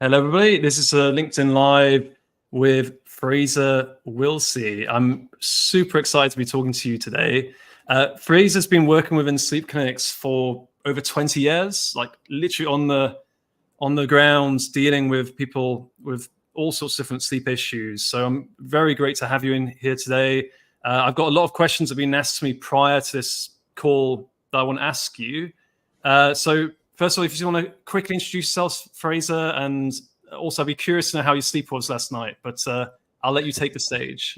Hello, everybody. This is LinkedIn Live with Fraser Willsey. I'm super excited to be talking to you today. Fraser's been working within sleep clinics for over 20 years, like literally on the ground, dealing with people with all sorts of different sleep issues. So I'm very great to have you in here today. I've got a lot of questions that have been asked to me prior to this call that I want to ask you. So first of all, if you want to quickly introduce yourself, Fraser, and also I'd be curious to know how your sleep was last night, but I'll let you take the stage.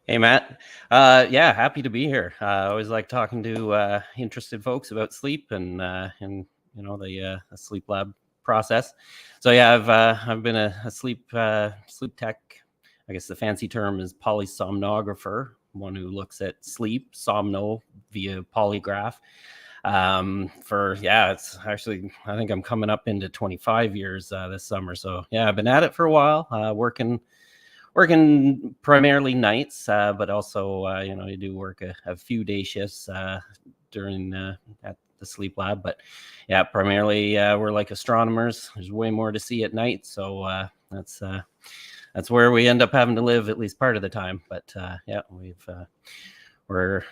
Hey, Matt. Yeah, happy to be here. I always like talking to interested folks about sleep and the sleep lab process. So yeah, I've been a sleep tech. I guess the fancy term is polysomnographer, one who looks at sleep, somno via polygraph. It's actually, I think I'm coming up into 25 years this summer. So yeah, I've been at it for a while, working primarily nights, but also, you do work a few day shifts during at the sleep lab. But yeah, primarily we're like astronomers. There's way more to see at night. So that's where we end up having to live at least part of the time. But we're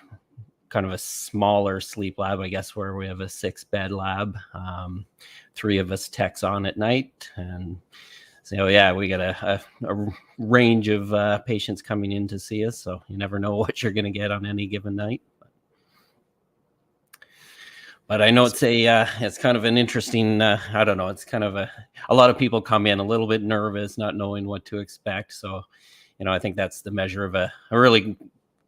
kind of a smaller sleep lab, I guess, where we have a 6-bed lab, 3 of us techs on at night. And so, yeah, we got a range of patients coming in to see us. So you never know what you're going to get on any given night. But I know it's kind of an interesting, I don't know, it's kind of a lot of people come in a little bit nervous, not knowing what to expect. So, I think that's the measure of a really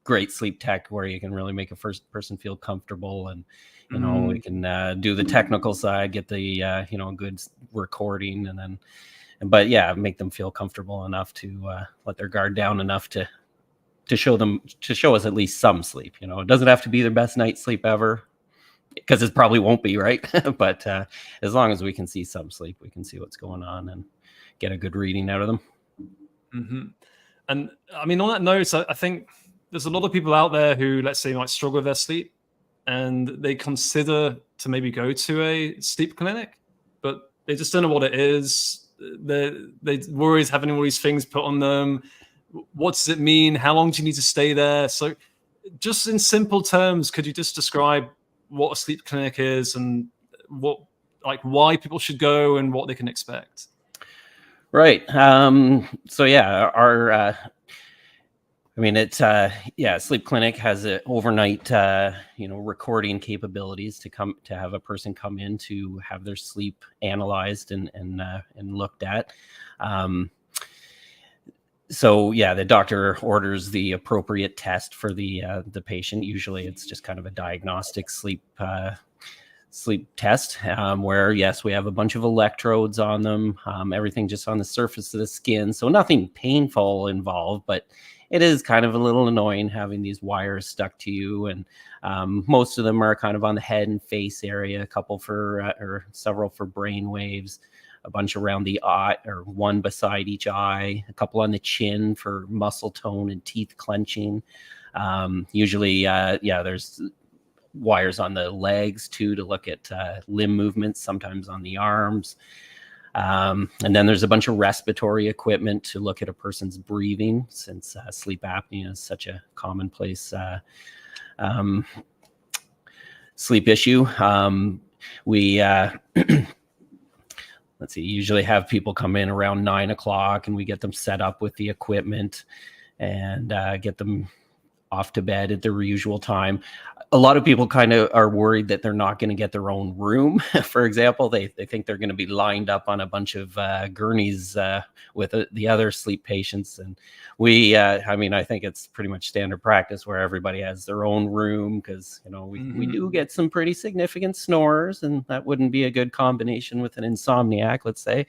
great sleep tech, where you can really make a first person feel comfortable, and we can do the technical side, get the good recording, but yeah, make them feel comfortable enough to let their guard down enough to show us at least some sleep. It doesn't have to be their best night's sleep ever, because it probably won't be, right? But as long as we can see some sleep, we can see what's going on and get a good reading out of them. Mm-hmm. And I mean, on that note, I think there's a lot of people out there who, let's say, might struggle with their sleep, and they consider to maybe go to a sleep clinic, but they just don't know what it is. They worried having all these things put on them. What does it mean? How long do you need to stay there? So just in simple terms, could you just describe what a sleep clinic is and why people should go and what they can expect? Right. So yeah, sleep clinic has an overnight, recording capabilities to have a person come in to have their sleep analyzed and looked at. So yeah, the doctor orders the appropriate test for the patient. Usually, it's just kind of a diagnostic sleep test, where yes, we have a bunch of electrodes on them. Everything just on the surface of the skin, so nothing painful involved, but it is kind of a little annoying having these wires stuck to you, and most of them are kind of on the head and face area, a couple or several for brain waves, a bunch around the eye, or one beside each eye, a couple on the chin for muscle tone and teeth clenching. Usually, there's wires on the legs too, to look at limb movements, sometimes on the arms. And then there's a bunch of respiratory equipment to look at a person's breathing, since sleep apnea is such a commonplace sleep issue. We let's see, usually have people come in around 9 o'clock, and we get them set up with the equipment and get them off to bed at their usual time. A lot of people kind of are worried that they're not going to get their own room. For example, they think they're going to be lined up on a bunch of gurneys with the other sleep patients. And I think it's pretty much standard practice where everybody has their own room, because, we do get some pretty significant snorers, and that wouldn't be a good combination with an insomniac, let's say.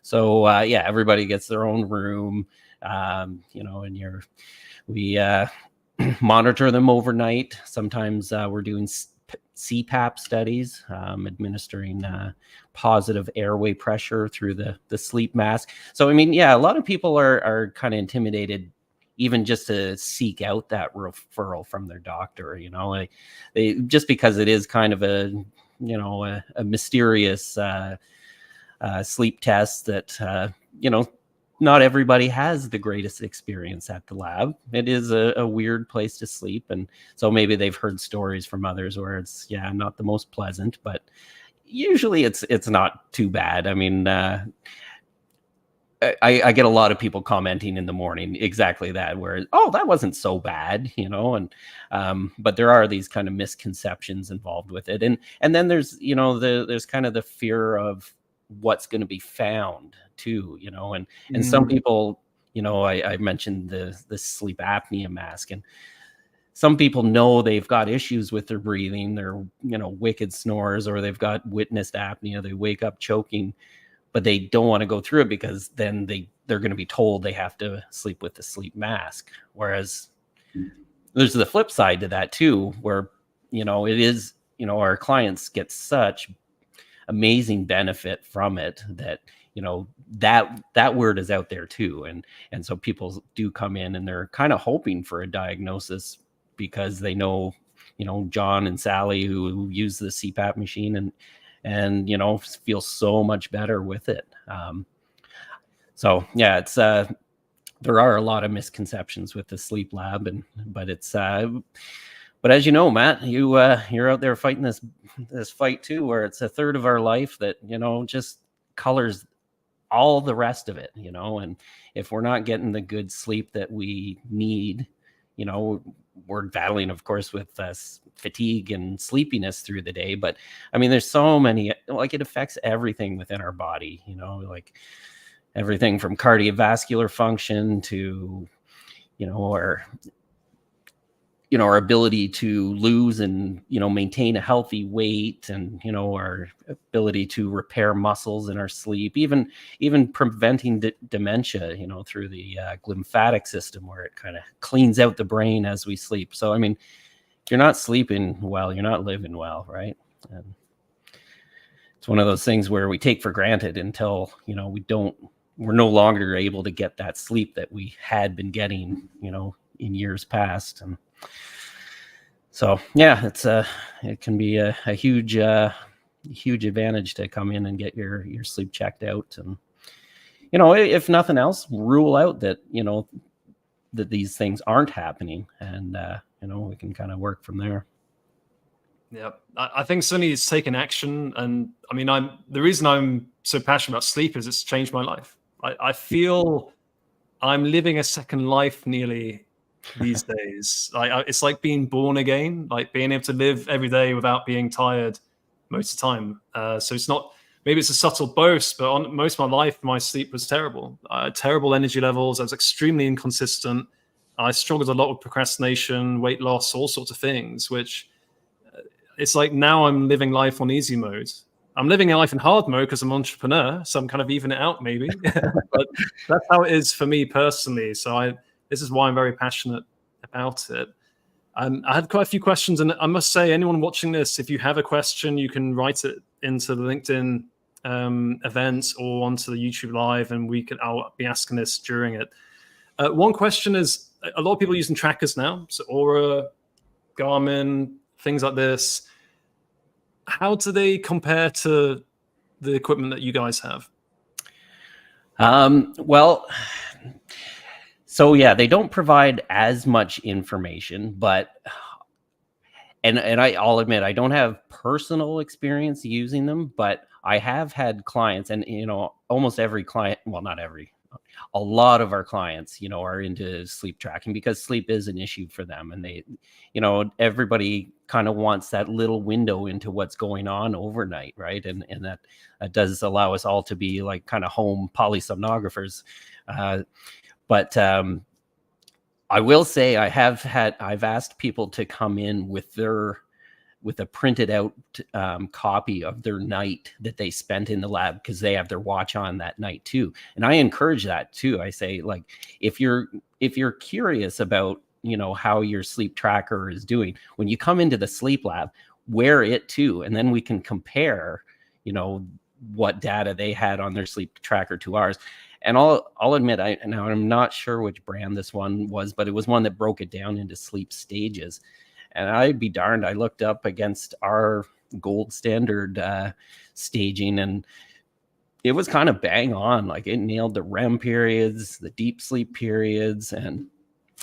So everybody gets their own room, we monitor them overnight. Sometimes we're doing CPAP studies, administering positive airway pressure through the sleep mask. So, a lot of people are kind of intimidated even just to seek out that referral from their doctor, just because it is kind of a mysterious sleep tests that, not everybody has the greatest experience at the lab. It is a weird place to sleep. And so maybe they've heard stories from others where it's, not the most pleasant, but usually it's not too bad. I mean, I get a lot of people commenting in the morning exactly that, where, oh, that wasn't so bad, and but there are these kind of misconceptions involved with it. And then there's, there's kind of the fear of what's going to be found too, and some people, I mentioned the sleep apnea mask, and some people know they've got issues with their breathing, they're, wicked snores, or they've got witnessed apnea, they wake up choking, but they don't want to go through it because then they're going to be told they have to sleep with the sleep mask. Whereas there's the flip side to that too, where, it is, our clients get such amazing benefit from it that, that word is out there too. And so people do come in and they're kind of hoping for a diagnosis because they know, John and Sally who use the CPAP machine and feel so much better with it. So yeah, it's there are a lot of misconceptions with the sleep lab, but as you know, Matt, you're out there fighting this fight too, where it's a third of our life that just colors all the rest of it, and if we're not getting the good sleep that we need, we're battling, of course, with fatigue and sleepiness through the day. But I mean, there's so many, like, it affects everything within our body, like everything from cardiovascular function to, our ability to lose and, maintain a healthy weight, and, our ability to repair muscles in our sleep, even preventing dementia, through the lymphatic system, where it kind of cleans out the brain as we sleep. So, I mean, if you're not sleeping well, you're not living well, right? And it's one of those things where we take for granted until, we're no longer able to get that sleep that we had been getting, in years past. And so, yeah, it can be a huge advantage to come in and get your sleep checked out. And, if nothing else, rule out that, that these things aren't happening, and, we can kind of work from there. Yeah, I think certainly it's taken action. And I mean, the reason I'm so passionate about sleep is it's changed my life. I feel I'm living a second life nearly these days. It's like being born again, like being able to live every day without being tired most of the time. So it's not, maybe it's a subtle boast, but on most of my life, my sleep was terrible. Terrible energy levels. I was extremely inconsistent. I struggled a lot with procrastination, weight loss, all sorts of things, which it's like now I'm living life on easy mode. I'm living a life in hard mode because I'm an entrepreneur, so I'm kind of even it out maybe. But that's how it is for me personally. So this is why I'm very passionate about it. I had quite a few questions, and I must say, anyone watching this, if you have a question, you can write it into the LinkedIn event or onto the YouTube Live, and I'll be asking this during it. One question is, a lot of people are using trackers now, so Aura, Garmin, things like this. How do they compare to the equipment that you guys have? Well, so yeah, they don't provide as much information, but I'll admit I don't have personal experience using them, but I have had clients, and almost every client, well, not every, a lot of our clients, are into sleep tracking because sleep is an issue for them. And they, everybody kind of wants that little window into what's going on overnight, right? And that does allow us all to be like kind of home polysomnographers. But I will say I've asked people to come in with a printed out copy of their night that they spent in the lab, because they have their watch on that night too. And I encourage that too. I say, like, if you're curious about, how your sleep tracker is doing, when you come into the sleep lab, wear it too. And then we can compare, what data they had on their sleep tracker to ours. And I'll admit, I'm not sure which brand this one was, but it was one that broke it down into sleep stages. And I'd be darned, I looked up against our gold standard staging, and it was kind of bang on. Like it nailed the REM periods, the deep sleep periods, and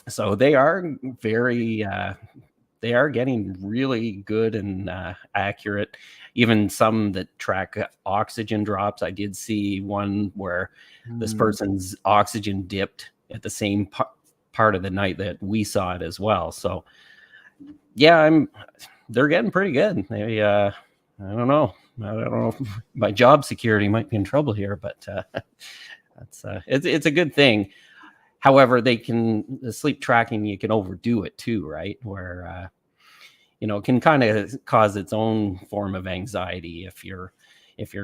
so they are very they are getting really good and accurate. Even some that track oxygen drops. I did see one where this person's oxygen dipped at the same part of the night that we saw it as well. So yeah, they're getting pretty good. They I don't know. I don't know if my job security might be in trouble here, but it's a good thing. However, the sleep tracking, you can overdo it too, right? Where it can kind of cause its own form of anxiety if you're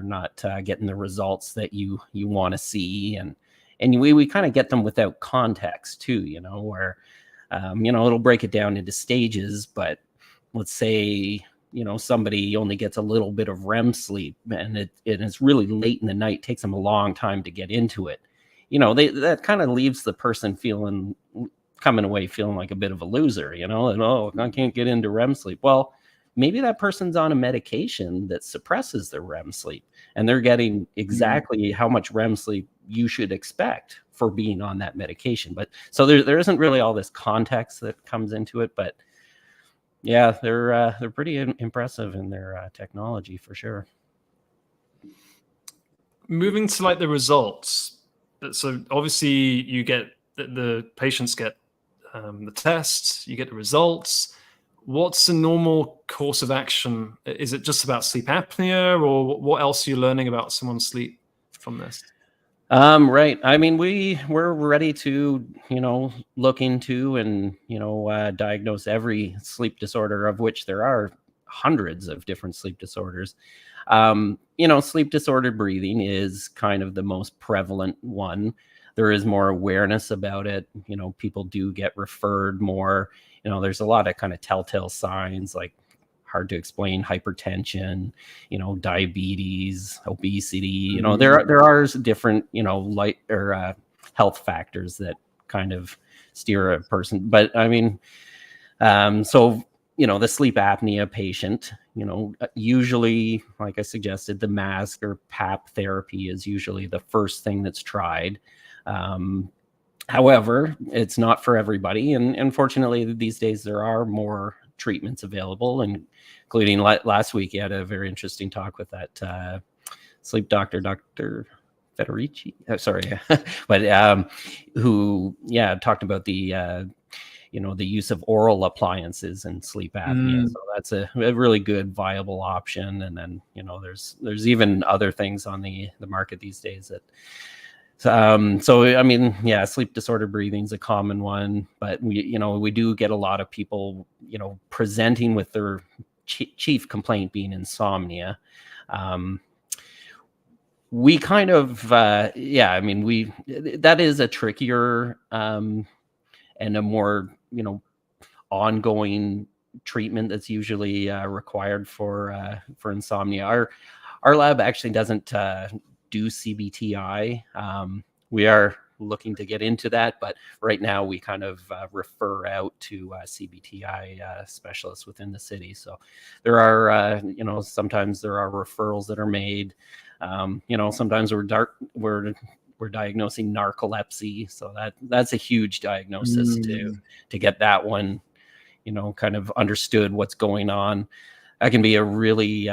not getting the results that you want to see, and we kind of get them without context too, where it'll break it down into stages. But let's say somebody only gets a little bit of REM sleep, and it's really late in the night, takes them a long time to get into it. That kind of leaves the person coming away feeling like a bit of a loser, and I can't get into REM sleep. Well, maybe that person's on a medication that suppresses their REM sleep, and they're getting exactly how much REM sleep you should expect for being on that medication. But so there isn't really all this context that comes into it, but yeah, they're pretty impressive in their technology for sure. Moving to like the results. So obviously you get the patients get the tests, you get the results. What's the normal course of action? Is it just about sleep apnea, or what else are you learning about someone's sleep from this? Right. I mean, we're ready to, look into and, diagnose every sleep disorder, of which there are hundreds of different sleep disorders. Sleep disordered breathing is kind of the most prevalent one. There is more awareness about it. People do get referred more. There's a lot of kind of telltale signs like hard to explain hypertension, diabetes, obesity. There are different, light or health factors that kind of steer a person. But I mean, so the sleep apnea patient, usually, like I suggested, the mask or PAP therapy is usually the first thing that's tried. However, it's not for everybody, and unfortunately, these days there are more treatments available, and including last week, you had a very interesting talk with that sleep doctor, Dr. Federici. Sorry, but who, talked about the the use of oral appliances in sleep apnea. So that's a really good viable option. And then there's even other things on the market these days that. So I mean, sleep disordered breathing is a common one, but we do get a lot of people presenting with their chief complaint being insomnia. We kind of that is a trickier and a more ongoing treatment that's usually required for insomnia. Our lab actually doesn't do CBTI. We are looking to get into that, but right now we kind of refer out to CBTI specialists within the city. So there are, sometimes there are referrals that are made. Sometimes we're diagnosing narcolepsy, so that's a huge diagnosis to get that one, kind of understood what's going on. That can be a really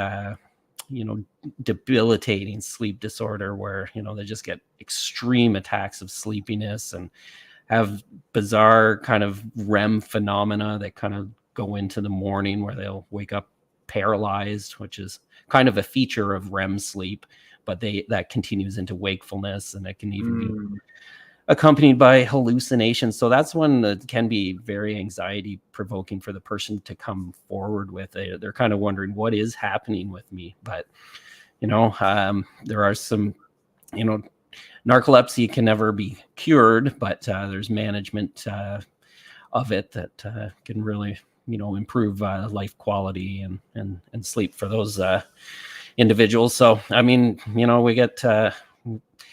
debilitating sleep disorder where they just get extreme attacks of sleepiness and have bizarre kind of REM phenomena that kind of go into the morning where they'll wake up paralyzed, which is kind of a feature of REM sleep, but that continues into wakefulness, and it can even be accompanied by hallucinations. So that's one that can be very anxiety provoking for the person to come forward with. They're kind of wondering what is happening with me. But there are some narcolepsy can never be cured, but there's management of it that can really improve life quality and sleep for those individuals. So I mean, we get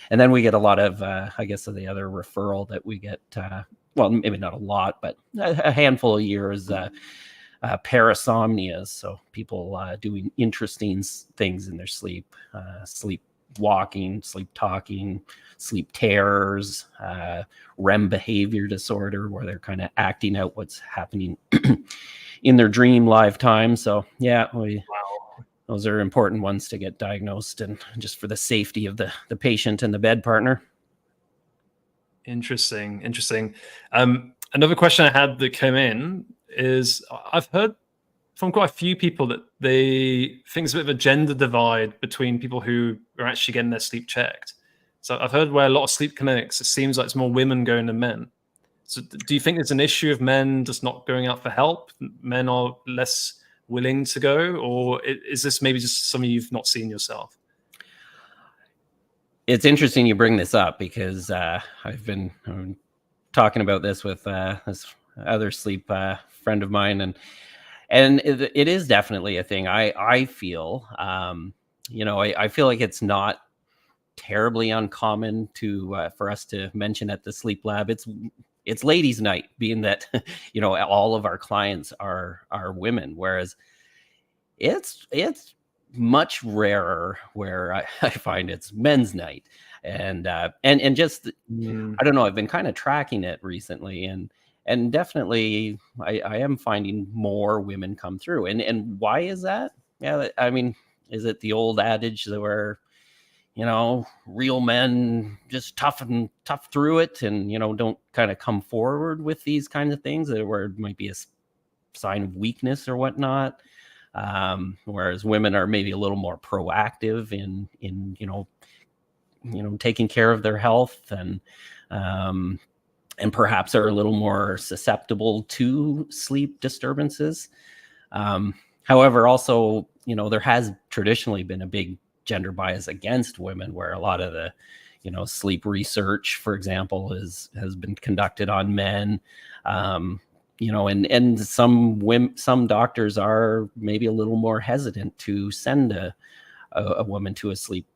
and then we get a lot of, I guess, the other referral that we get, well, maybe not a lot, but a handful of years, parasomnias. So people doing interesting things in their sleep walking, sleep talking, sleep terrors, REM behavior disorder, where they're kind of acting out what's happening in their dream lifetime. So yeah, those are important ones to get diagnosed, and just for the safety of the patient and the bed partner. Interesting. Another question I had that came in is, I've heard from quite a few people that they think there's a bit of a gender divide between people who are actually getting their sleep checked. So I've heard where a lot of sleep clinics, it seems like it's more women going than men. So do you think it's an issue of men just not going out for help? Men are less willing to go, or is this maybe just something you've not seen yourself? It's interesting you bring this up, because I've been talking about this with this other sleep friend of mine, and it is definitely a thing. I feel, I feel like it's not terribly uncommon for us to mention at the sleep lab. It's ladies' night, being that all of our clients are women, whereas it's much rarer where I find it's men's night, and just I don't know. I've been kind of tracking it recently, and definitely I am finding more women come through. And why is that? Yeah, I mean, is it the old adage that where real men just tough through it, and don't kind of come forward with these kinds of things where it might be a sign of weakness or whatnot? Whereas women are maybe a little more proactive in taking care of their health, and perhaps are a little more susceptible to sleep disturbances. However, also, there has traditionally been a big gender bias against women, where a lot of the sleep research, for example, has been conducted on men. And some doctors are maybe a little more hesitant to send a woman to a sleep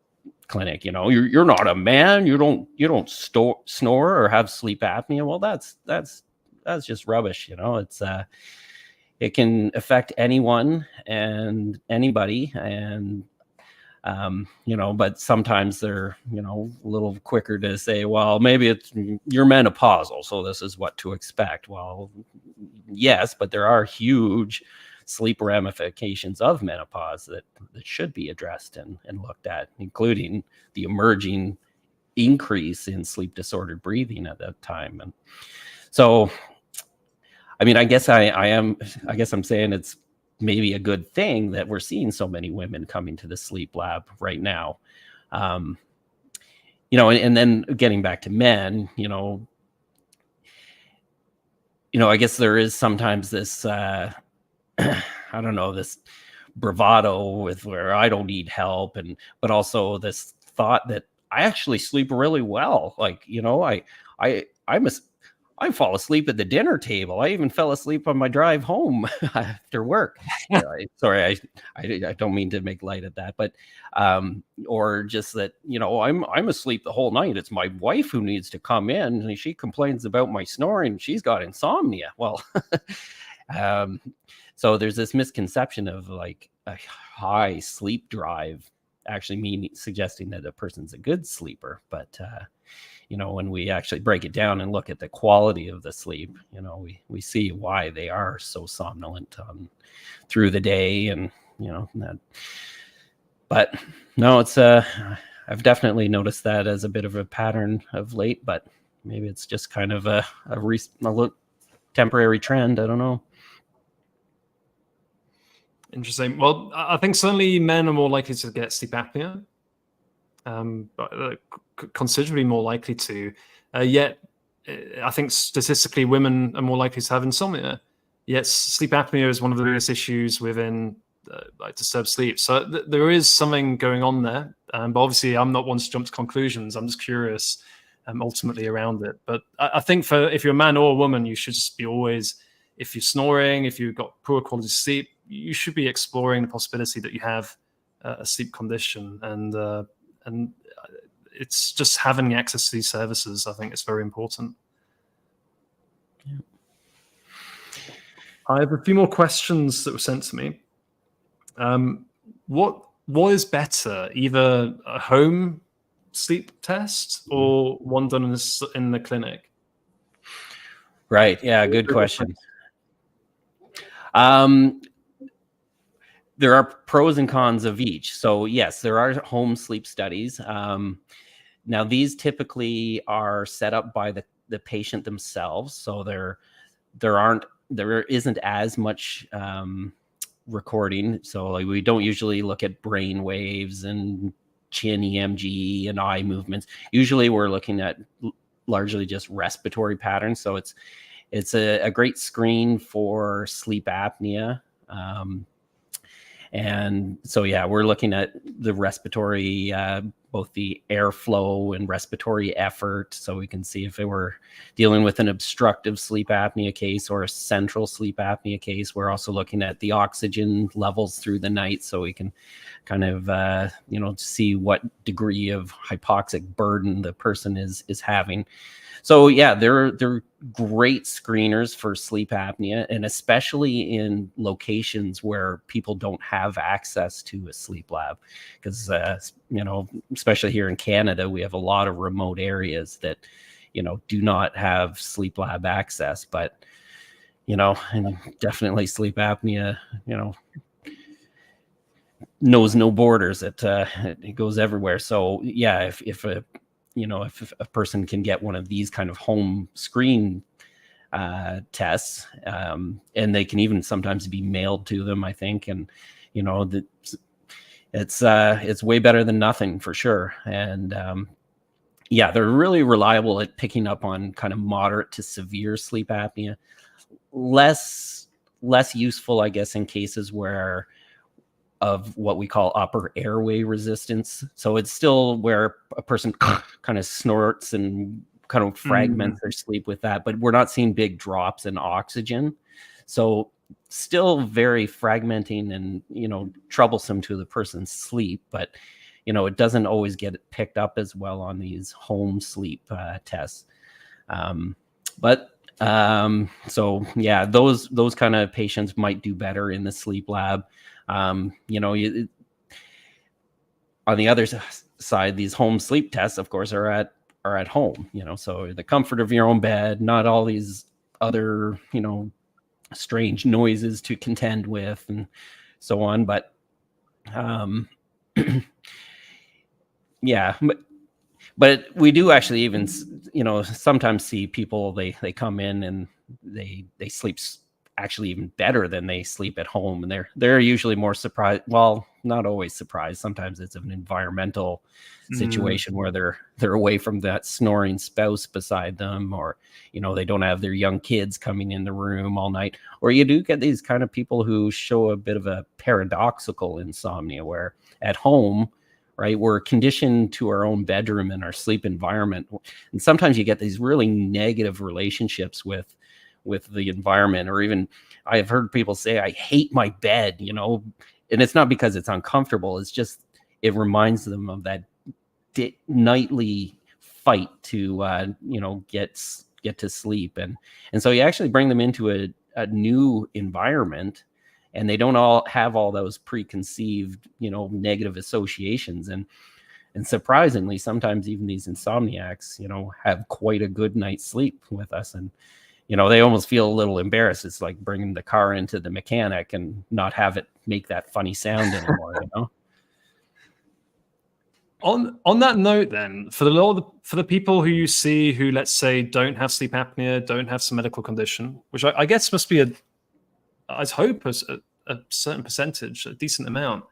clinic. You're not a man. You don't snore or have sleep apnea. Well, that's just rubbish. It can affect anyone and anybody, and but sometimes they're a little quicker to say, well, maybe you're menopausal, so this is what to expect. Well, yes, but there are huge sleep ramifications of menopause that should be addressed and looked at, including the emerging increase in sleep disordered breathing at that time. And so, I mean, I guess I'm saying it's maybe a good thing that we're seeing so many women coming to the sleep lab right now. And then getting back to men, I guess there is sometimes this, I don't know, this bravado with where I don't need help, but also this thought that I actually sleep really well. Like, I fall asleep at the dinner table. I even fell asleep on my drive home after work. Sorry, I don't mean to make light of that, but or just that I'm asleep the whole night. It's my wife who needs to come in, and she complains about my snoring. She's got insomnia. Well, so there's this misconception of like a high sleep drive actually suggesting that a person's a good sleeper, but when we actually break it down and look at the quality of the sleep, we see why they are so somnolent through the day, and that. But no, it's I've definitely noticed that as a bit of a pattern of late, but maybe it's just kind of a temporary trend. I don't know. Interesting. Well, I think certainly men are more likely to get sleep apnea. Considerably more likely to. Yet, I think statistically, women are more likely to have insomnia. Yet, sleep apnea is one of the biggest issues within disturbed sleep. So there is something going on there. But obviously, I'm not one to jump to conclusions. I'm just curious, ultimately around it. But I think if you're a man or a woman, you should just be always, if you're snoring, if you've got poor quality sleep, you should be exploring the possibility that you have a sleep condition, and it's just having access to these services. I think it's very important. Yeah. I have a few more questions that were sent to me. What what is better, either a home sleep test or one done in the clinic? Right. Yeah. Good question. There are pros and cons of each. So yes, there are home sleep studies. Now these typically are set up by the patient themselves. So there isn't as much recording. So like we don't usually look at brain waves and chin EMG and eye movements. Usually we're looking at largely just respiratory patterns. So it's a great screen for sleep apnea. And so, yeah, we're looking at the respiratory, both the airflow and respiratory effort. So we can see if it were dealing with an obstructive sleep apnea case or a central sleep apnea case. We're also looking at the oxygen levels through the night. So we can kind of, see what degree of hypoxic burden the person is having. So yeah, they're great screeners for sleep apnea, and especially in locations where people don't have access to a sleep lab, because especially here in Canada, we have a lot of remote areas that do not have sleep lab access. But and definitely sleep apnea, knows no borders. It goes everywhere. So yeah, if a person can get one of these kind of home screen tests, and they can even sometimes be mailed to them, I think, and it's way better than nothing for sure. And yeah, they're really reliable at picking up on kind of moderate to severe sleep apnea. Less useful, I guess, in cases where of what we call upper airway resistance. So it's still where a person kind of snorts and kind of fragments their sleep with that, but we're not seeing big drops in oxygen. So still very fragmenting and, troublesome to the person's sleep, but, it doesn't always get picked up as well on these home sleep tests. So yeah, those kind of patients might do better in the sleep lab. On the other side, these home sleep tests, of course, are at home, so the comfort of your own bed, not all these other, strange noises to contend with and so on. But yeah, but we do actually even, sometimes see people, they come in and they sleep actually even better than they sleep at home, and they're usually more surprised. Well, not always surprised. Sometimes it's an environmental situation where they're away from that snoring spouse beside them, or they don't have their young kids coming in the room all night. Or you do get these kind of people who show a bit of a paradoxical insomnia, where at home, right, we're conditioned to our own bedroom and our sleep environment, and sometimes you get these really negative relationships with the environment. Or even I've heard people say, I hate my bed, and it's not because it's uncomfortable. It's just, it reminds them of that nightly fight to, get to sleep. And so you actually bring them into a new environment, and they don't all have all those preconceived, negative associations. And surprisingly, sometimes even these insomniacs, have quite a good night's sleep with us. And they almost feel a little embarrassed. It's like bringing the car into the mechanic and not have it make that funny sound anymore, On that note, then, for the people who you see who, let's say, don't have sleep apnea, don't have some medical condition, which I guess must be I'd hope a certain percentage, a decent amount.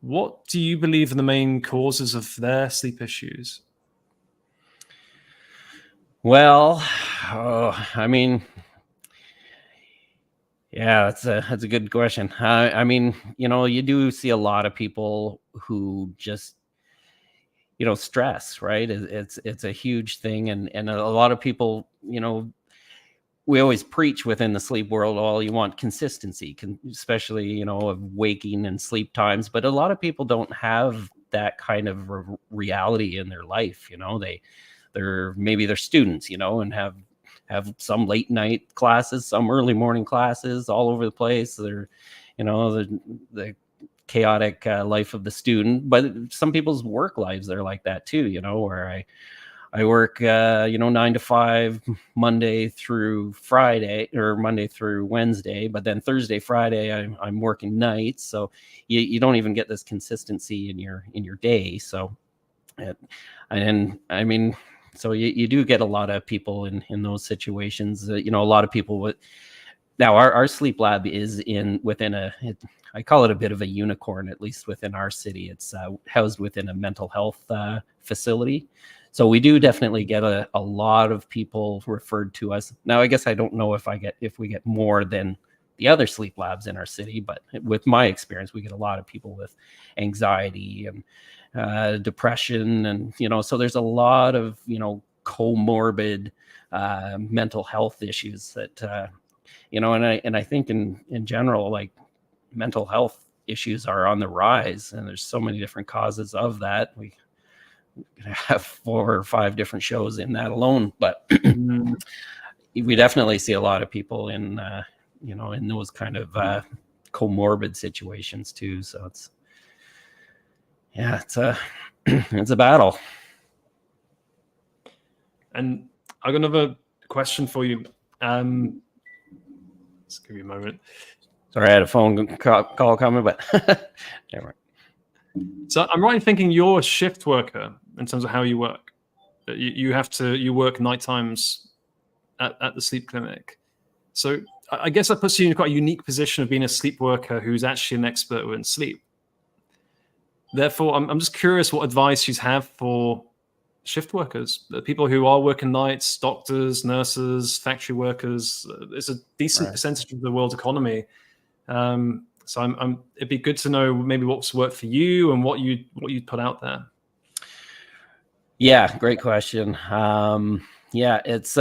What do you believe are the main causes of their sleep issues? Well, I mean, yeah, that's a good question. I mean, you do see a lot of people who just, stress, right? It's a huge thing. And a lot of people, we always preach within the sleep world, well, you want consistency, especially, of waking and sleep times. But a lot of people don't have that kind of reality in their life. They're students, and have some late night classes, some early morning classes all over the place. They're, the chaotic life of the student, but some people's work lives are like that too, where I work, 9 to 5, Monday through Friday, or Monday through Wednesday, but then Thursday, Friday, I'm working nights. So you don't even get this consistency in your day. So, and I mean, so you do get a lot of people in those situations. A lot of people with. Now, our sleep lab is I call it a bit of a unicorn, at least within our city. It's housed within a mental health facility. So we do definitely get a lot of people referred to us. Now, I guess I don't know if we get more than the other sleep labs in our city, but with my experience, we get a lot of people with anxiety and depression. And, so there's a lot of, comorbid mental health issues that, and I think in general, like mental health issues are on the rise, and there's so many different causes of that. We have 4 or 5 different shows in that alone, but we definitely see a lot of people in those kind of comorbid situations too. So it's it's a battle. And I've got another question for you. Let's give you a moment. Sorry, I had a phone call coming, but never mind. So I'm right in thinking you're a shift worker in terms of how you work. You work night times at the sleep clinic. So I guess that puts you in quite a unique position of being a sleep worker who's actually an expert in sleep. Therefore, I'm just curious what advice you have for shift workers, the people who are working nights, doctors, nurses, factory workers. It's a decent percentage of the world's economy. So it'd be good to know maybe what's worked for you and what you'd put out there. Yeah, great question. It's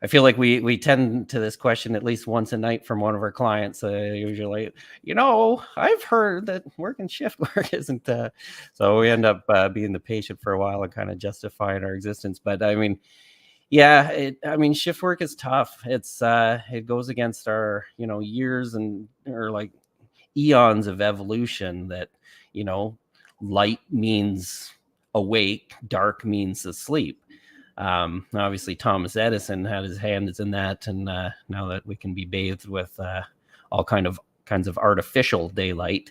I feel like we tend to this question at least once a night from one of our clients. Usually, I've heard that working shift work isn't. So we end up being the patient for a while and kind of justifying our existence. But I mean, shift work is tough. It goes against our years or like eons of evolution. That light means awake, dark means asleep. Obviously Thomas Edison had his hands in that, and now that we can be bathed with all kinds of artificial daylight,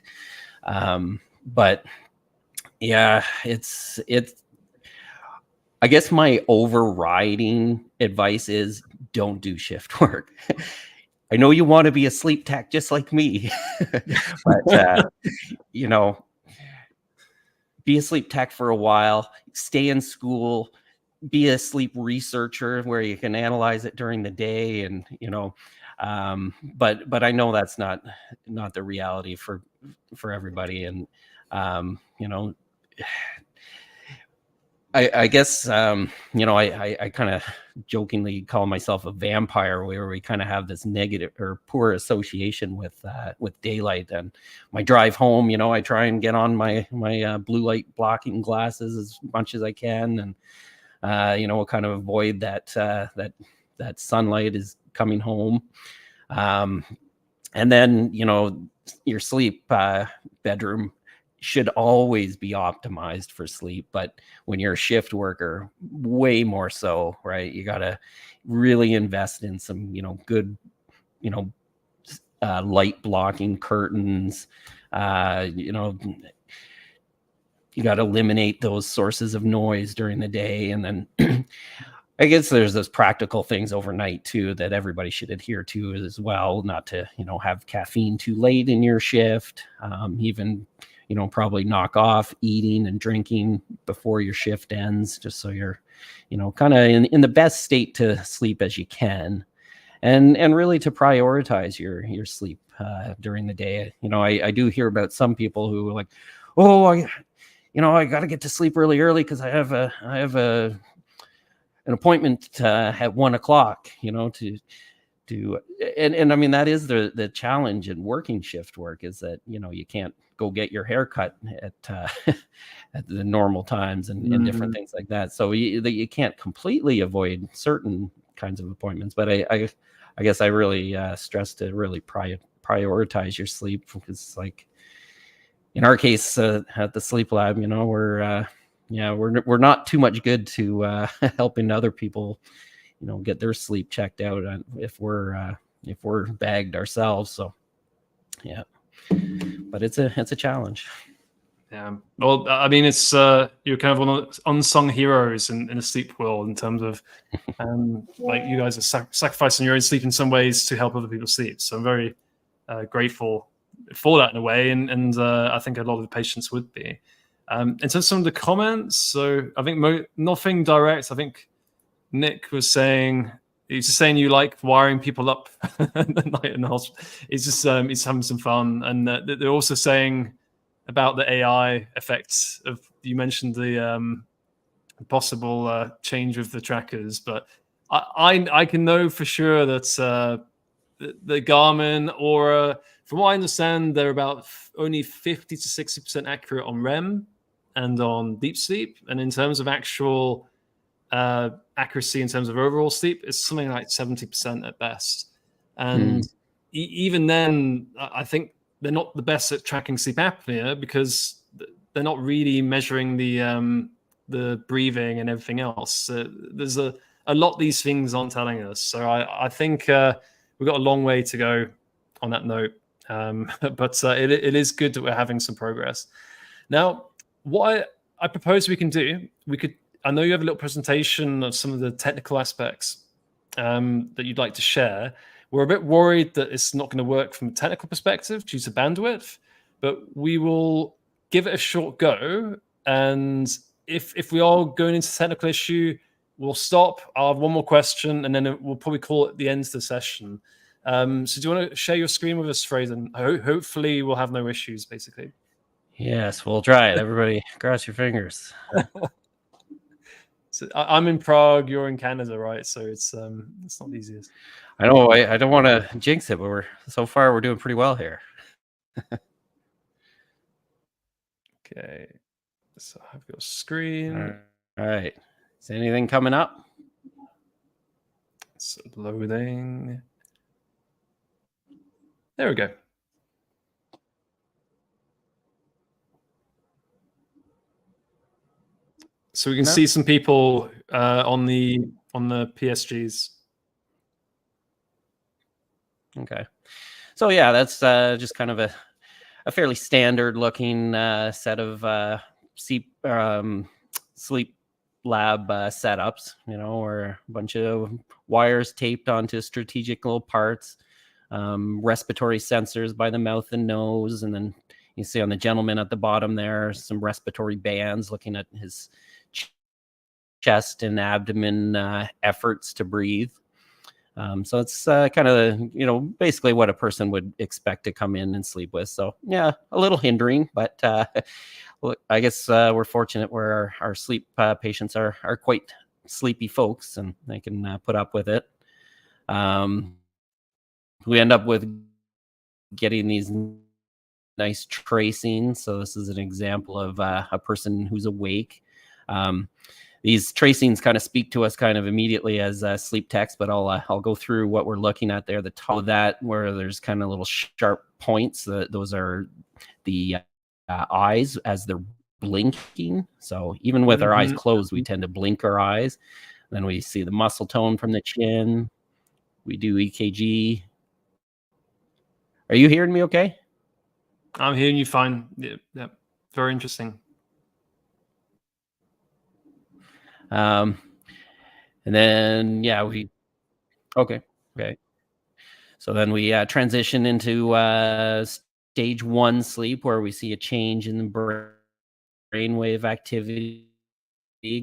but yeah, it's I guess my overriding advice is don't do shift work. I know you want to be a sleep tech just like me, but be a sleep tech for a while, stay in school, be a sleep researcher where you can analyze it during the day, and but I know that's not the reality for everybody. And I guess I kind of jokingly call myself a vampire, where we kind of have this negative or poor association with daylight. And my drive home, I try and get on my blue light blocking glasses as much as I can, and we'll kind of avoid that sunlight is coming home. And then, your sleep bedroom should always be optimized for sleep. But when you're a shift worker, way more so, right? You got to really invest in some, good, light blocking curtains. You got to eliminate those sources of noise during the day. And then I guess there's those practical things overnight too that everybody should adhere to as well. Not to, have caffeine too late in your shift. Even, probably knock off eating and drinking before your shift ends, just so you're, kind of in the best state to sleep as you can. And really to prioritize your sleep during the day. I do hear about some people who are like, oh, I got to get to sleep really early because I have an appointment at 1:00, to do. And I mean, that is the challenge in working shift work, is that, you can't go get your hair cut at the normal times and different things like that. So you can't completely avoid certain kinds of appointments. But I guess I really stress to really prioritize your sleep, because like, in our case at the sleep lab, we're not too much good to helping other people, get their sleep checked out if we're bagged ourselves. So yeah, but it's a challenge. Yeah. Well, I mean, it's you're kind of one of the unsung heroes in the sleep world in terms of like you guys are sacrificing your own sleep in some ways to help other people sleep. So I'm very grateful for that in a way, and I think a lot of the patients would be. In terms of some of the comments, so I think nothing direct. I think Nick was saying he's just saying you like wiring people up at night in the hospital. He's just he's having some fun, and they're also saying about the AI effects of, you mentioned the possible change with the trackers, but I can know for sure that the Garmin Aura, from what I understand, they're about only 50 to 60% accurate on REM and on deep sleep, and in terms of actual accuracy in terms of overall sleep, it's something like 70% at best. And even then, I think they're not the best at tracking sleep apnea because they're not really measuring the breathing and everything else. There's a lot these things aren't telling us. So I think we've got a long way to go on that note. But it is good that we're having some progress. Now, what I propose we can do, I know you have a little presentation of some of the technical aspects that you'd like to share. We're a bit worried that it's not going to work from a technical perspective due to bandwidth, but we will give it a short go. And if we are going into technical issue, we'll stop. I'll have one more question, and then we'll probably call it the end of the session. So do you want to share your screen with us, Fraser? Hopefully we'll have no issues, basically. Yes, we'll try it. Everybody cross your fingers. So I'm in Prague, you're in Canada, right? So it's not the easiest. I know I don't want to jinx it, but so far we're doing pretty well here. Okay, so I have your screen. All right. Is anything coming up? It's loading. There we go. So we can see some people on the PSGs. Okay. So yeah, that's just kind of a fairly standard looking set of sleep lab setups, where a bunch of wires taped onto strategic little parts, respiratory sensors by the mouth and nose, and then you see on the gentleman at the bottom there some respiratory bands looking at his chest and abdomen efforts to breathe. So it's kind of, basically what a person would expect to come in and sleep with. So yeah, a little hindering, but I guess we're fortunate where our sleep patients are quite sleepy folks, and they can put up with it. We end up with getting these nice tracings. So this is an example of a person who's awake. These tracings kind of speak to us kind of immediately as sleep text, but I'll go through what we're looking at there. The top of that, where there's kind of little sharp points, those are the eyes as they're blinking. So even with our eyes closed, we tend to blink our eyes. Then we see the muscle tone from the chin. We do EKG. Are you hearing me okay? I'm hearing you fine. Yeah. Very interesting. And then, okay. So then we transition into stage 1 sleep, where we see a change in the brainwave activity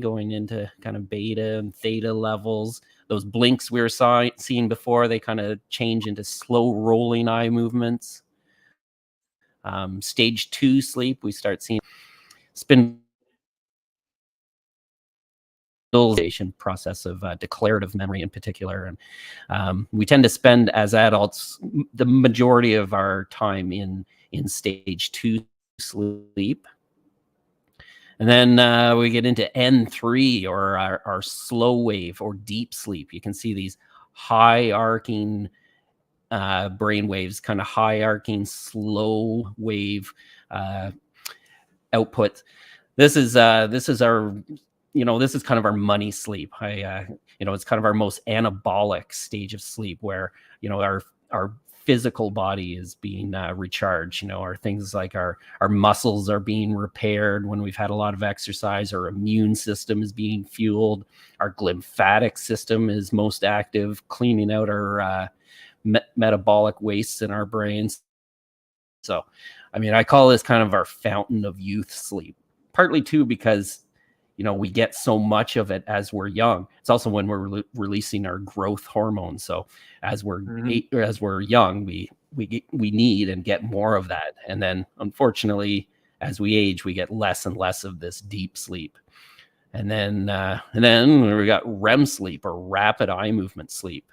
going into kind of beta and theta levels. Those blinks we were seeing before, they kind of change into slow rolling eye movements. Stage 2 sleep, we start seeing spindle process of declarative memory in particular. And we tend to spend as adults the majority of our time in stage 2 sleep. And then we get into N3, or our slow wave or deep sleep. You can see these high arcing brain waves, kind of high arcing slow wave output. This is our, this is kind of our money sleep. It's kind of our most anabolic stage of sleep, where our physical body is being recharged. Our things like our muscles are being repaired when we've had a lot of exercise. Our immune system is being fueled. Our lymphatic system is most active, cleaning out our metabolic wastes in our brains. So, I call this kind of our fountain of youth sleep, partly too because we get so much of it as we're young. It's also when we're releasing our growth hormones. So as we're young, we need and get more of that. And then unfortunately, as we age, we get less and less of this deep sleep. And then we got REM sleep, or rapid eye movement sleep.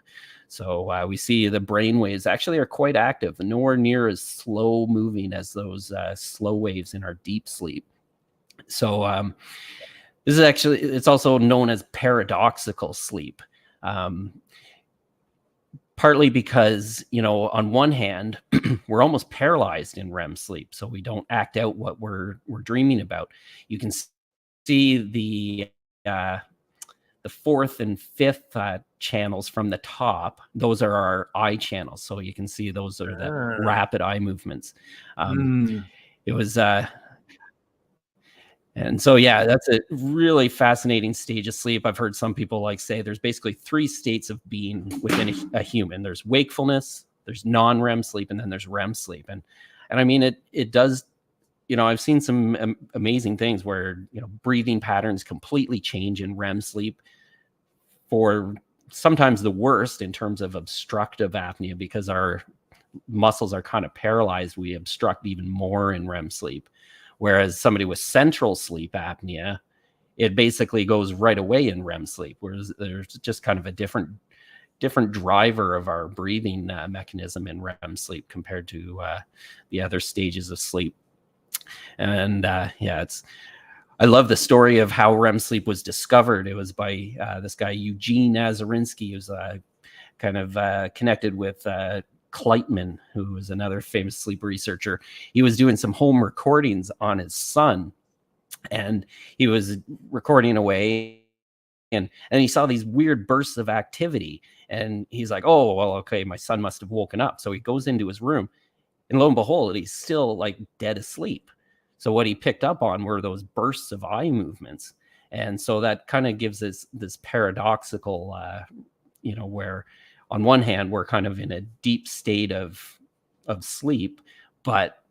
So we see the brain waves actually are quite active, nowhere near as slow moving as those slow waves in our deep sleep. So this is actually, it's also known as paradoxical sleep. Partly because, on one hand, we're almost paralyzed in REM sleep, so we don't act out what we're dreaming about. You can see the fourth and fifth channels from the top. Those are our eye channels, so you can see those are the rapid eye movements. It was and so, yeah, that's a really fascinating stage of sleep. I've heard some people say there's basically 3 states of being within a human. There's wakefulness, there's non-REM sleep, and then there's REM sleep. And it does, I've seen some amazing things where, breathing patterns completely change in REM sleep, for sometimes the worst in terms of obstructive apnea, because our muscles are kind of paralyzed. We obstruct even more in REM sleep. Whereas somebody with central sleep apnea, it basically goes right away in REM sleep, whereas there's just kind of a different driver of our breathing mechanism in REM sleep compared to the other stages of sleep. And I love the story of how REM sleep was discovered. It was by this guy, Eugene Nazarinsky, who's kind of connected with Kleitman, who was another famous sleep researcher. He was doing some home recordings on his son, and he was recording away, and he saw these weird bursts of activity, and he's like, oh, well, okay, my son must have woken up. So he goes into his room, and lo and behold, he's still dead asleep. So what he picked up on were those bursts of eye movements. And so that kind of gives us this paradoxical, where on one hand, we're kind of in a deep state of sleep, but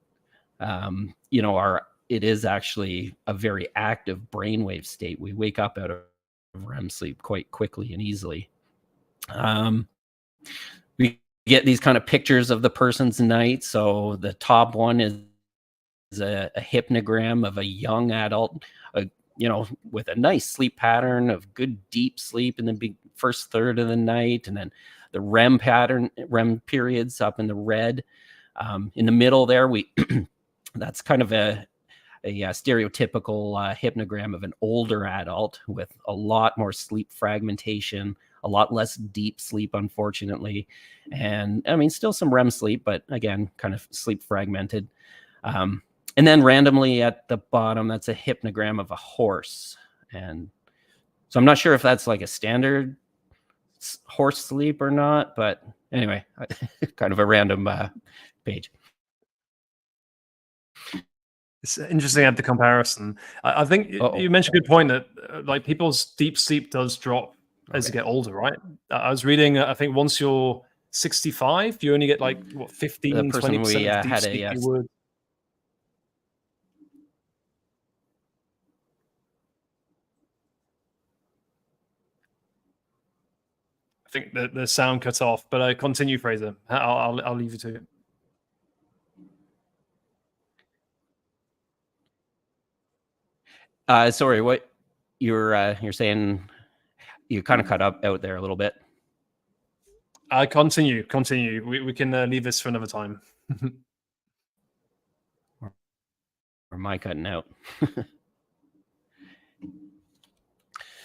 it is actually a very active brainwave state. We wake up out of REM sleep quite quickly and easily. We get these kind of pictures of the person's night. So the top one is a hypnogram of a young adult, with a nice sleep pattern of good deep sleep in the first third of the night, and then the REM periods up in the red. In the middle there, that's kind of a stereotypical hypnogram of an older adult with a lot more sleep fragmentation, a lot less deep sleep, unfortunately. And still some REM sleep, but again, kind of sleep fragmented. And then randomly at the bottom, that's a hypnogram of a horse. And so I'm not sure if that's a standard horse sleep or not, but anyway, kind of a random page. It's interesting at the comparison. I think you mentioned a good point that people's deep sleep does drop as you get older, right? I was reading, I think once you're 65, you only get 15, 20% of deep sleep you would. I think the sound cut off, but continue, Fraser. I'll leave you to it. Sorry, what you're saying? You kind of cut up out there a little bit. Continue. We can leave this for another time. Or am I cutting out?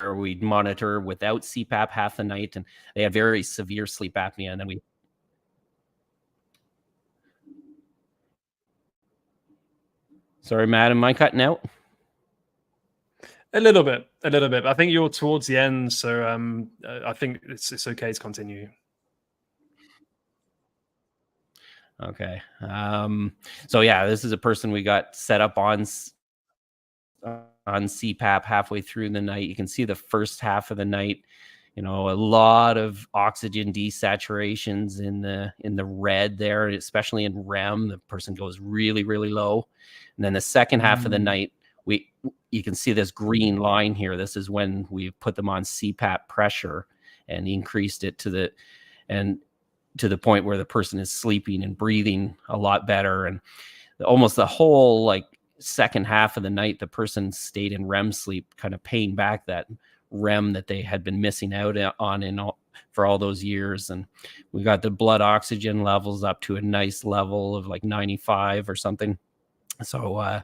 Or we'd monitor without CPAP half the night, and they had very severe sleep apnea, and then Sorry, Matt, am I cutting out? A little bit. I think you're towards the end, so I think it's okay to continue. Okay. So yeah, this is a person we got set up on CPAP halfway through the night. You can see the first half of the night, a lot of oxygen desaturations in the red there, especially in REM. The person goes really, really low. And then the second half of the night, you can see this green line here. This is when we put them on CPAP pressure and increased it to the point where the person is sleeping and breathing a lot better. And almost the whole second half of the night, the person stayed in REM sleep, kind of paying back that REM that they had been missing out on for all those years. And we got the blood oxygen levels up to a nice level of 95 or something. So,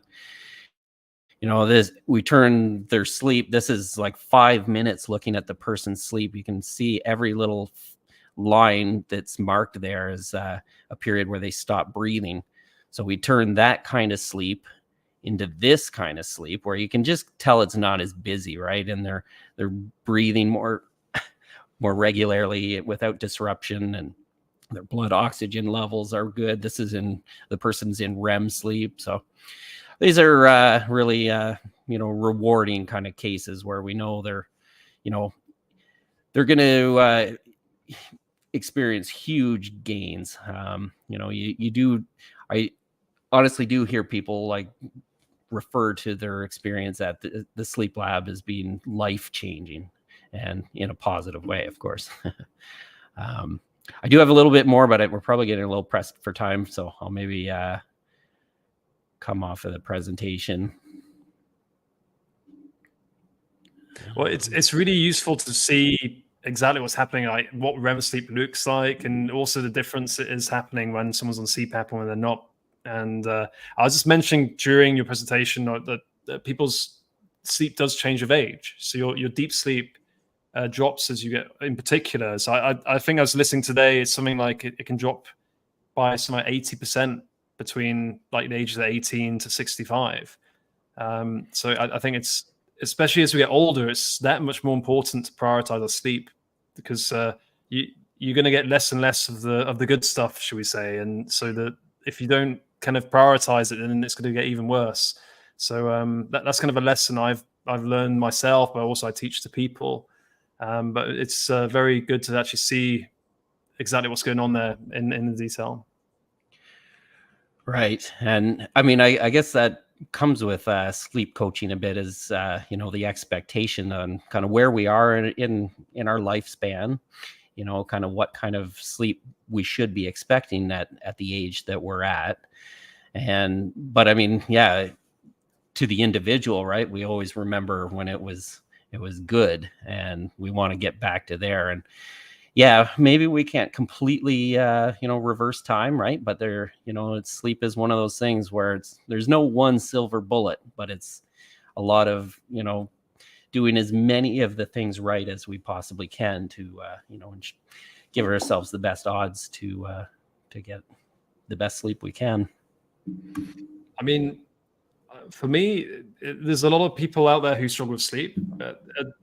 we turn their sleep. This is 5 minutes looking at the person's sleep. You can see every little line that's marked there is a period where they stop breathing. So we turn that kind of sleep into this kind of sleep where you can just tell it's not as busy, right? And they're breathing more regularly without disruption, and their blood oxygen levels are good. This is the person's in REM sleep. So these are really rewarding kind of cases where we know they're going to experience huge gains. I honestly do hear people refer to their experience at the sleep lab as being life-changing, and in a positive way, of course. I do have a little bit more, but we're probably getting a little pressed for time, so I'll maybe come off of the presentation. Well, it's really useful to see exactly what's happening, what REM sleep looks like, and also the difference that is happening when someone's on CPAP and when they're not. And I was just mentioning during your presentation that people's sleep does change with age. So your deep sleep drops as you get, in particular. So I think I was listening today, it's something like it can drop by something like 80% between the ages of 18 to 65. So I think it's, especially as we get older, it's that much more important to prioritize our sleep, because you're going to get less and less of the good stuff, should we say? And so that if you don't kind of prioritize it, then it's going to get even worse. So that's kind of a lesson I've learned myself, but also I teach to people. But it's very good to actually see exactly what's going on there in the detail. Right. And I mean, I guess that comes with sleep coaching a bit, is the expectation on kind of where we are in our lifespan, kind of what kind of sleep we should be expecting at the age that we're at. But I mean, yeah, to the individual, right, we always remember when it was good, and we want to get back to there. And yeah, maybe we can't completely, reverse time, right? But sleep is one of those things where there's no one silver bullet, but it's a lot of, doing as many of the things right as we possibly can to, give ourselves the best odds to get the best sleep we can. I mean, for me, there's a lot of people out there who struggle with sleep, a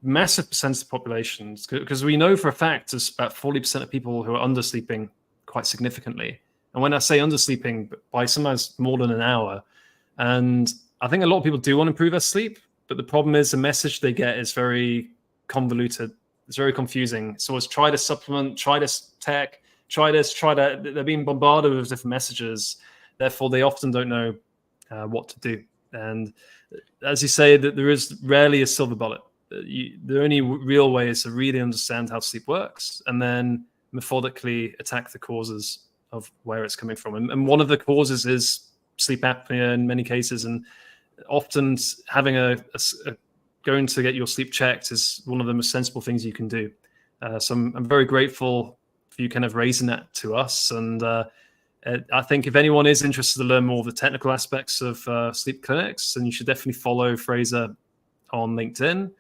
massive percentage of populations, because we know for a fact there's about 40% of people who are undersleeping quite significantly. And when I say undersleeping, by sometimes more than an hour. And I think a lot of people do want to improve their sleep, but the problem is the message they get is very convoluted. It's very confusing. So it's try this supplement, try this tech, try this, try that. They're being bombarded with different messages. Therefore, they often don't know what to do. And as you say, that there is rarely a silver bullet. The only real way is to really understand how sleep works, and then methodically attack the causes of where it's coming from. And one of the causes is sleep apnea in many cases, and often having going to get your sleep checked is one of the most sensible things you can do. So I'm very grateful for you kind of raising that to us. And I think if anyone is interested to learn more of the technical aspects of sleep clinics, then you should definitely follow Fraser on LinkedIn.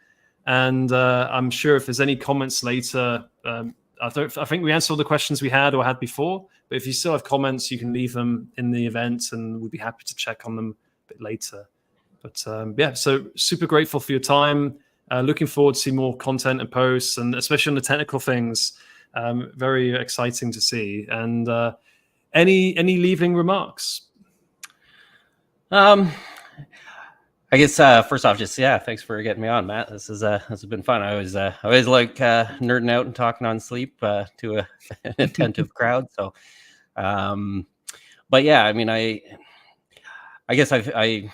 And I'm sure if there's any comments later, I think we answered all the questions we had or had before. But if you still have comments, you can leave them in the event, and we'd be happy to check on them bit later. But yeah, so super grateful for your time. Looking forward to see more content and posts, and especially on the technical things. Very exciting to see. And any leaving remarks? I guess first off, just thanks for getting me on, Matt. This has been fun. I always like nerding out and talking on sleep to an attentive crowd. So, but yeah, I mean, I guess I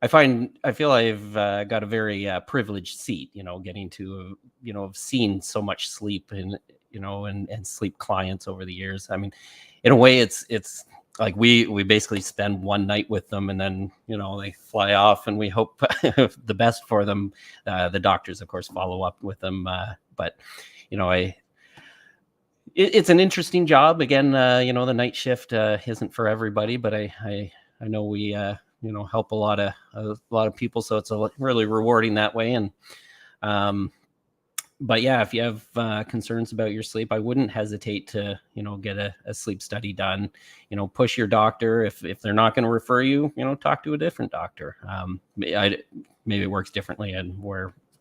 feel I've got a very privileged seat, getting to have seen so much sleep and sleep clients over the years. I mean, in a way, it's like we basically spend one night with them, and then they fly off, and we hope the best for them. The doctors, of course, follow up with them, but it's an interesting job. Again, the night shift isn't for everybody, but I know we help a lot of people, so it's really rewarding that way. And but yeah, if you have concerns about your sleep, I wouldn't hesitate to get a sleep study done. Push your doctor. If they're not going to refer you, talk to a different doctor. Maybe it works differently and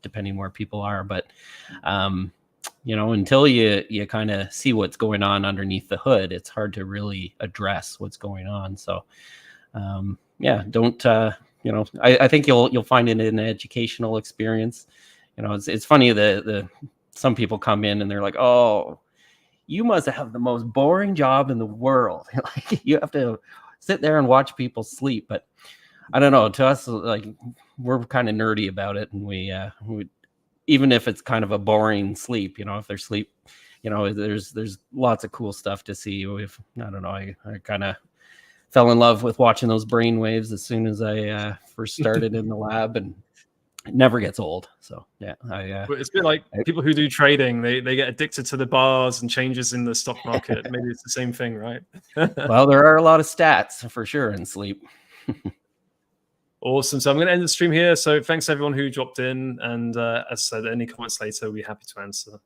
depending where people are, but until you kind of see what's going on underneath the hood, it's hard to really address what's going on. So don't I think you'll find it an educational experience. It's funny that some people come in and they're like, "Oh, you must have the most boring job in the world. Like you have to sit there and watch people sleep." But I don't know. To us, like we're kind of nerdy about it, and we even if it's kind of a boring sleep, if they're sleep, there's lots of cool stuff to see. I don't know. I kind of fell in love with watching those brain waves as soon as I first started in the lab, and it never gets old. So yeah, it's a bit like people who do trading. They get addicted to the bars and changes in the stock market. Maybe it's the same thing, right? Well, there are a lot of stats for sure in sleep. Awesome. So I'm going to end the stream here. So thanks everyone who dropped in, and as I said, any comments later, we'll be happy to answer.